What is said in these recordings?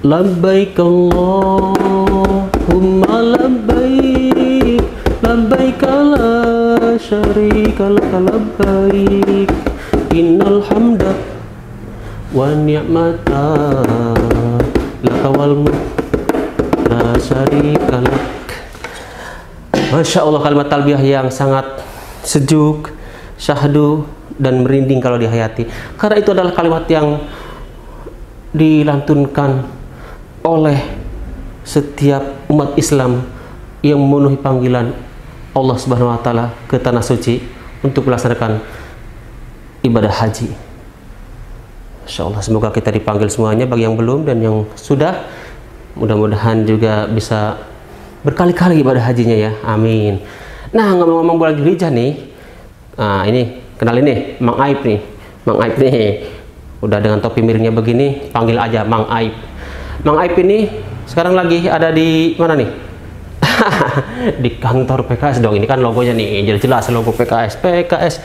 Labbaik Allahumma labbaik, labbaik la syarika laka labbaik, innal hamda wa ni'mata laka wal mulk la syarika lak. Masya Allah, kalimat talbiyah yang sangat sejuk, syahdu, dan merinding kalau dihayati. Karena itu adalah kalimat yang dilantunkan oleh setiap umat Islam yang memenuhi panggilan Allah Subhanahu wa Ta'ala ke tanah suci untuk melaksanakan ibadah haji. Insya Allah, semoga kita dipanggil semuanya, bagi yang belum dan yang sudah, mudah-mudahan juga bisa berkali-kali ibadah hajinya ya, amin. Nah, ngomong-ngomong bulan Dzulhijjah nih, nah ini kenalin nih, Mang Aib nih, Mang Aib nih, udah dengan topi miringnya begini, panggil aja Mang Aib. Mang Aib ini sekarang lagi ada di mana nih? Di kantor PKS dong. Ini kan logonya nih, jelas-jelas logo PKS. PKS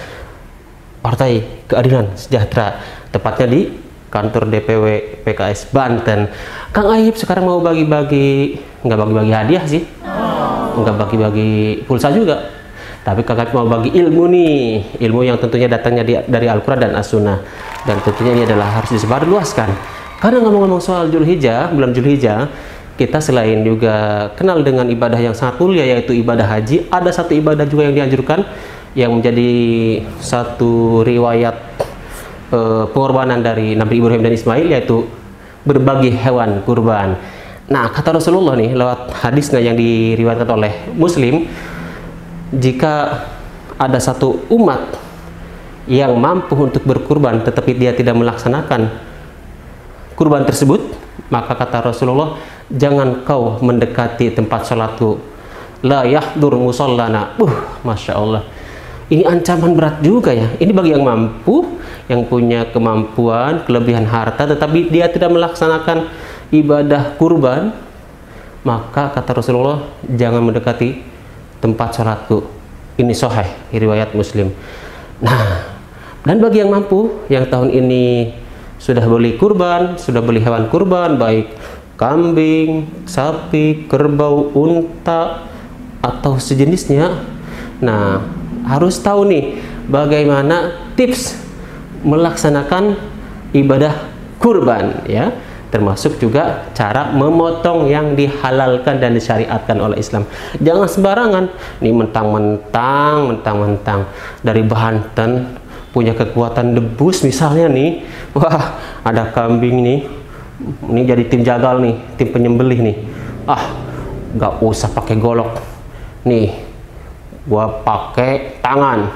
Partai Keadilan Sejahtera. Tepatnya di kantor DPW PKS Banten. Kang Aib sekarang mau bagi-bagi, nggak bagi-bagi hadiah sih, nggak bagi-bagi pulsa juga. Tapi Kang Aib mau bagi ilmu nih, ilmu yang tentunya datangnya dari Al-Quran dan As-Sunnah. Dan tentunya ini adalah harus disebarluaskan. Karena ngomong-ngomong soal Dzulhijjah, bulan Dzulhijjah, kita selain juga kenal dengan ibadah yang sangat mulia yaitu ibadah haji, ada satu ibadah juga yang dianjurkan yang menjadi satu riwayat pengorbanan dari Nabi Ibrahim dan Ismail, yaitu berbagi hewan kurban. Nah, kata Rasulullah nih lewat hadisnya yang diriwayatkan oleh Muslim, jika ada satu umat yang mampu untuk berkurban tetapi dia tidak melaksanakan kurban tersebut, maka kata Rasulullah, jangan kau mendekati tempat sholatku, la yahdur musallana. Masya Allah, ini ancaman berat juga ya. Ini bagi yang mampu, yang punya kemampuan, kelebihan harta, tetapi dia tidak melaksanakan ibadah kurban, maka kata Rasulullah, jangan mendekati tempat sholatku. Ini sahih, riwayat Muslim. Nah, dan bagi yang mampu, yang tahun ini sudah beli kurban, sudah beli hewan kurban, baik kambing, sapi, kerbau, unta, atau sejenisnya. Nah, harus tahu nih bagaimana tips melaksanakan ibadah kurban ya, termasuk juga cara memotong yang dihalalkan dan disyariatkan oleh Islam. Jangan sembarangan nih, mentang-mentang dari Banten punya kekuatan debus misalnya nih, wah ada kambing nih, ini jadi tim jagal nih, tim penyembelih nih, nggak usah pakai golok nih, gua pakai tangan,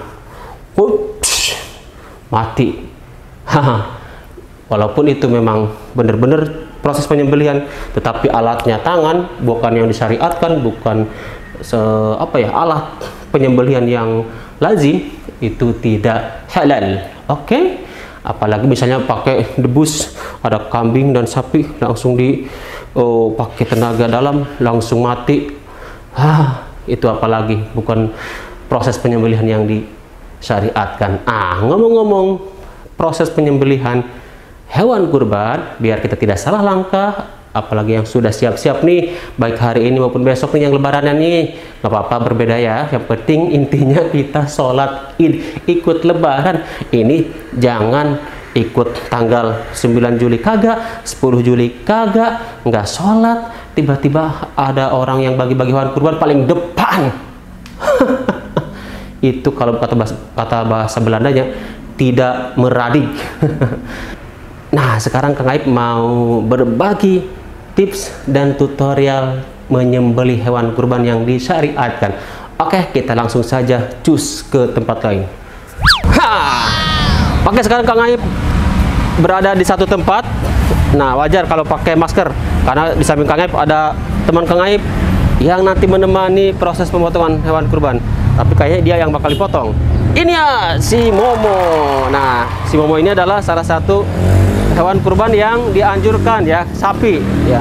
mati. Walaupun itu memang benar-benar proses penyembelihan, tetapi alatnya tangan, bukan yang disyariatkan, bukan alat penyembelihan yang lazim, itu tidak halal. Oke? Apalagi misalnya pakai debus, ada kambing dan sapi, langsung pakai tenaga dalam, langsung mati. Itu apalagi bukan proses penyembelihan yang disyariatkan. Ngomong-ngomong proses penyembelihan hewan kurban, biar kita tidak salah langkah, apalagi yang sudah siap-siap nih, baik hari ini maupun besok nih yang lebarannya nih, nggak apa-apa, berbeda ya, yang penting intinya kita sholat id, ikut lebaran. Ini jangan ikut tanggal 9 Juli kagak, 10 Juli kagak, nggak sholat, tiba-tiba ada orang yang bagi-bagi hewan kurban paling depan. Itu kalau kata bahasa Belandanya, tidak meradik. Nah, sekarang Kang Aib mau berbagi tips dan tutorial menyembelih hewan kurban yang disyariatkan. Oke, kita langsung saja cus ke tempat lain. Oke, sekarang Kang Aib berada di satu tempat. Nah, wajar kalau pakai masker, karena di samping Kang Aib ada teman Kang Aib yang nanti menemani proses pemotongan hewan kurban. Tapi kayaknya dia yang bakal dipotong. Ini ya, si Momo. Nah, si Momo ini adalah salah satu hewan kurban yang dianjurkan ya, sapi ya.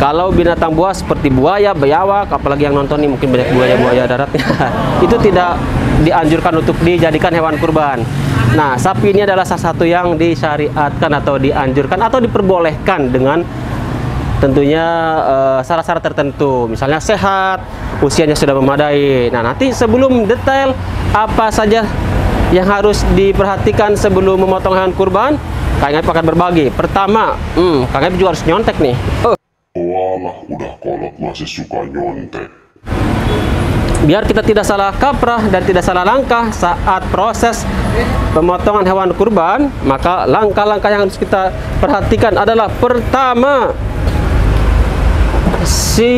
Kalau binatang buas seperti buaya, biawak, apalagi yang nonton nih mungkin banyak buaya darat itu tidak dianjurkan untuk dijadikan hewan kurban. Nah, sapi ini adalah salah satu yang disyariatkan atau dianjurkan atau diperbolehkan dengan tentunya syarat-syarat tertentu, misalnya sehat, usianya sudah memadai. Nah, nanti sebelum detail apa saja yang harus diperhatikan sebelum memotong hewan kurban, Kang Aib akan berbagi. Pertama, Kang Aib juga harus nyontek nih. Walah, udah kolot masih suka nyontek. Biar kita tidak salah kaprah dan tidak salah langkah saat proses pemotongan hewan kurban, maka langkah-langkah yang harus kita perhatikan adalah pertama, si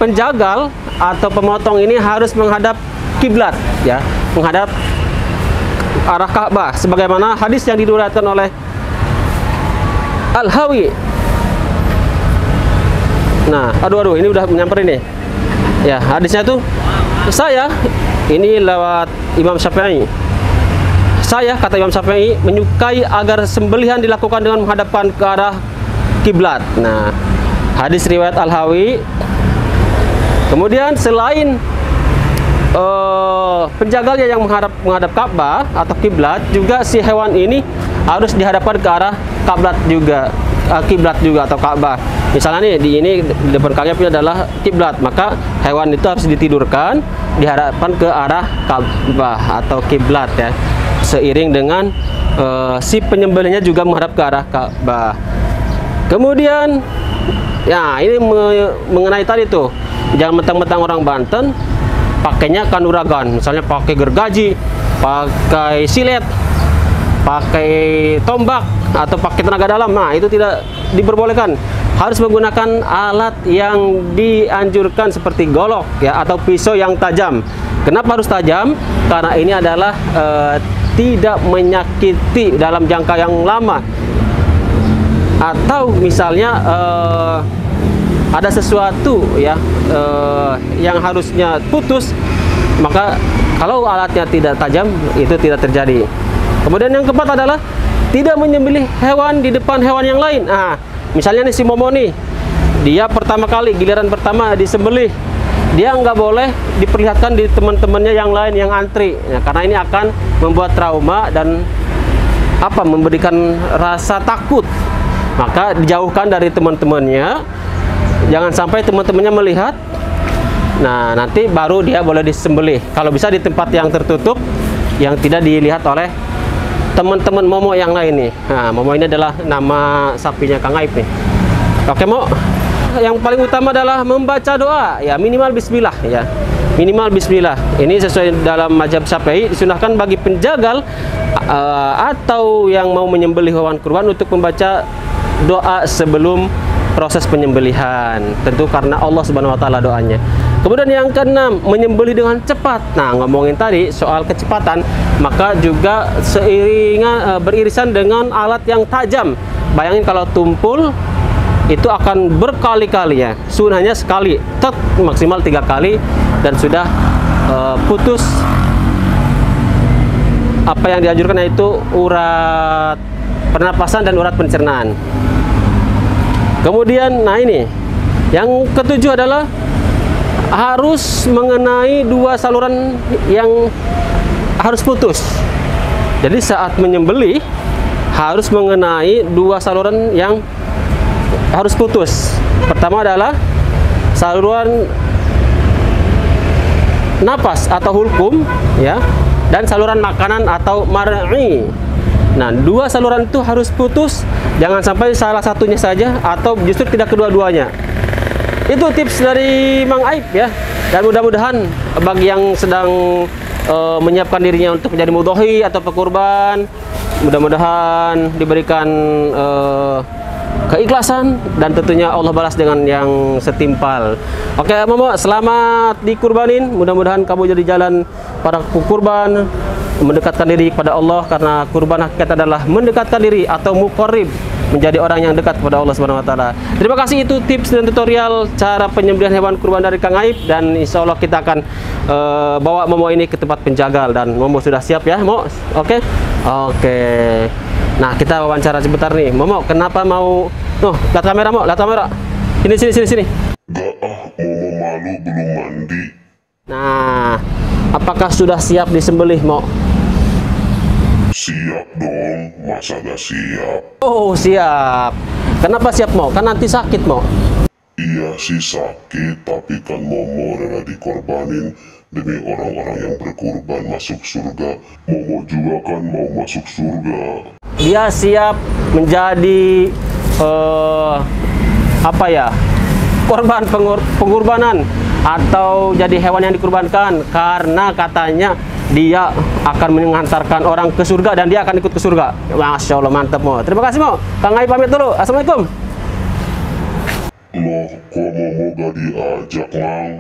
penjagal atau pemotong ini harus menghadap kiblat, ya, menghadap arah Ka'bah, sebagaimana hadis yang diriwayatkan oleh Al-Hawi. Nah, aduh, ini udah nyamperin nih. Ya, hadisnya tuh, saya ini lewat Imam Syafi'i. Saya, kata Imam Syafi'i, menyukai agar sembelihan dilakukan dengan menghadapkan ke arah kiblat. Nah, hadis riwayat Al-Hawi. Kemudian selain penjagalnya yang menghadap Ka'bah atau kiblat, juga si hewan ini harus dihadapkan ke arah kiblat juga atau Ka'bah. Misalnya nih, di depan kaki adalah kiblat, maka hewan itu harus ditidurkan dihadapkan ke arah Ka'bah atau kiblat, ya, seiring dengan si penyembelihnya juga menghadap ke arah Ka'bah. Kemudian, ya, ini mengenai tadi tuh, jangan mentang-mentang orang Banten pakainya kanuragan, misalnya pakai gergaji, pakai silet, pakai tombak, atau pakai tenaga dalam. Nah, itu tidak diperbolehkan. Harus menggunakan alat yang dianjurkan seperti golok, ya, atau pisau yang tajam. Kenapa harus tajam? Karena ini adalah tidak menyakiti dalam jangka yang lama. Atau misalnya ada sesuatu, ya, yang harusnya putus, maka kalau alatnya tidak tajam, itu tidak terjadi. Kemudian yang keempat adalah tidak menyembelih hewan di depan hewan yang lain. Nah, misalnya nih si Momo nih, dia pertama kali, giliran pertama disembelih, dia nggak boleh diperlihatkan di teman-temannya yang lain yang antri, ya, karena ini akan membuat trauma dan memberikan rasa takut. Maka dijauhkan dari teman-temannya, jangan sampai teman-temannya melihat. Nah, nanti baru dia boleh disembelih. Kalau bisa di tempat yang tertutup, yang tidak dilihat oleh teman-teman Momo yang lain nih. Nah, Momo ini adalah nama sapinya Kang Aib nih. Oke, Mo. Yang paling utama adalah membaca doa, ya, minimal bismillah, ya. Minimal bismillah. Ini sesuai dalam mazhab Syafi'i, disunahkan bagi penjagal atau yang mau menyembelih hewan kurban untuk membaca doa sebelum proses penyembelihan. Tentu karena Allah Subhanahu wa taala doanya. Kemudian yang keenam, menyembelih dengan cepat. Nah, ngomongin tadi soal kecepatan, maka juga beririsan dengan alat yang tajam. Bayangin kalau tumpul itu akan berkali-kali, ya. Sunahnya sekali, maksimal 3 kali, dan sudah putus apa yang dianjurkan, yaitu urat pernapasan dan urat pencernaan. Kemudian, nah ini yang ketujuh adalah harus mengenai 2 saluran yang harus putus. Jadi saat menyembelih harus mengenai 2 saluran yang harus putus. Pertama adalah saluran napas atau hulkum, ya, dan saluran makanan atau mar'i. Nah, 2 saluran itu harus putus, jangan sampai salah satunya saja atau justru tidak kedua-duanya. Itu tips dari Mang Aib, ya. Dan mudah-mudahan bagi yang sedang menyiapkan dirinya untuk menjadi mudhohi atau pekurban, mudah-mudahan diberikan keikhlasan dan tentunya Allah balas dengan yang setimpal. Oke, Momo, selamat dikurbanin. Mudah-mudahan kamu jadi jalan para kurban, mendekatkan diri kepada Allah, karena kurban hakikat adalah mendekatkan diri atau muqarrib, menjadi orang yang dekat kepada Allah Subhanahu wa taala. Terima kasih, itu tips dan tutorial cara penyembelihan hewan kurban dari Kang Aib, dan insya Allah kita akan bawa Momo ini ke tempat penjagal, dan Momo sudah siap, ya, Mo. Oke. Nah, kita wawancara sebentar nih. Momo, kenapa mau lihat kamera, Mo? Lihat kamera. Sini. Gak Momo malu belum mandi. Nah, apakah sudah siap disembelih, Mo? Siap dong, masa gak siap? Oh, siap. Kenapa siap, Mo? Kan nanti sakit, Mo. Iya sih sakit, tapi kan Momo rela dikorbanin demi orang-orang yang berkurban masuk surga. Momo juga kan mau masuk surga. Dia siap menjadi apa ya, korban pengorbanan atau jadi hewan yang dikurbankan, karena katanya dia akan mengantarkan orang ke surga dan dia akan ikut ke surga. Masya Allah, mantap, Mo. Terima kasih, Mo. Kang Ai pamit dulu. Assalamualaikum. Loh, kok Momo gak diajak, Mang?